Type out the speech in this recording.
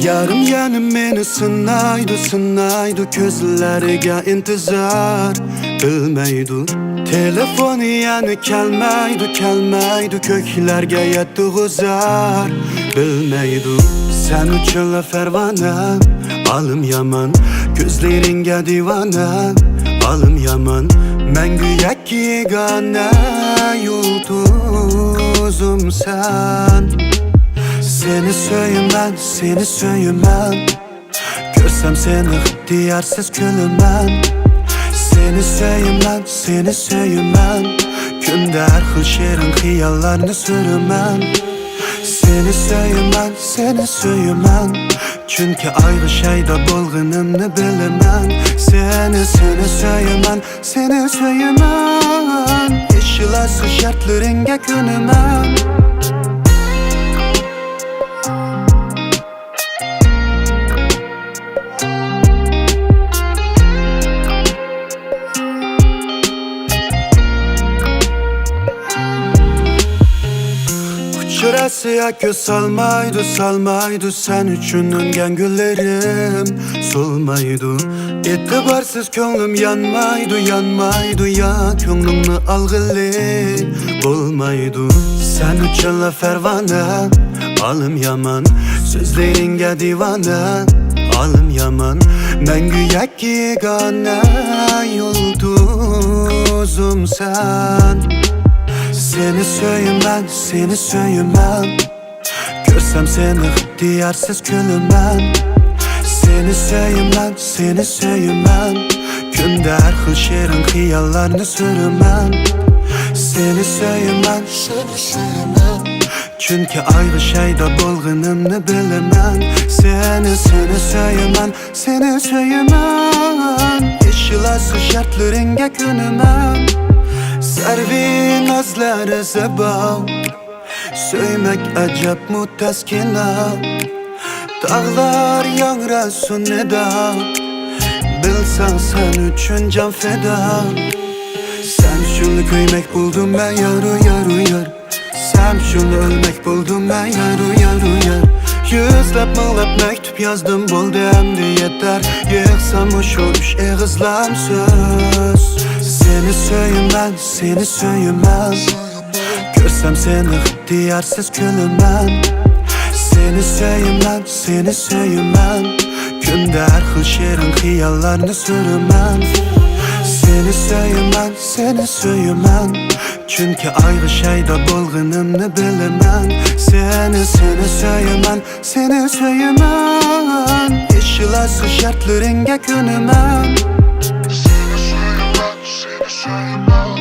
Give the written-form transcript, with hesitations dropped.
Yarım yanım meni sınaydı Közleriga intizar bilmeydu. Telefonu yani kelmeydu Köklerge yetdi zar bilmeydu. Sen uçunla fervana alım yaman, gözleringe divana alım yaman. Men güyek yegane yulduzum sen. Seni söylemem Görsem seni ihtiyarsiz külümem. Seni söylemem Günde her xil şerin xiyallarını sürümem. Seni söylemem Çünkü ayrı şeyde bolğunumnu bilemem. Seni söylemem İşilası şartlarınga könümem. Şurasıya göz salmaydı Sen üçün öngen güllerim solmaydı. Etibarsız könlüm yanmaydı Ya könlümni algılı olmaydı. Sen üçünle fervana alım yaman, sözleringe divana alım yaman. Men güyek yegane yulduzum sen. Seni söylemem Görsem seni ihtiyarsiz külümem. Seni söylemem Günde her xil şerin xiyallarını sürümem. Seni söylemem Çünkü ayrı şeyde bolğunumnu bilemem. Seni söylemem İşilası şartlarınga könümem. Servi nazları sebab Söymek acep muteskina. Dağlar yangrasın eda. Bilsen sen üçün can feda. Sen şunu köymek buldum ben yar. Sen şunu ölmek buldum ben yar. Yüzlep mığlep mektup yazdım buldu hem de yeter. Yığsam uş eğizlam söz. Seni söylemem Görsem seni ihtiyarsiz külümem. Seni söylemem Günde her xil şerin xiyallarını sürümem. Seni söylemem Çünkü ayrı şeyde bolğunumnu bilemem. Seni söylemem İşilası şartlarınga könümem. Seni söylemem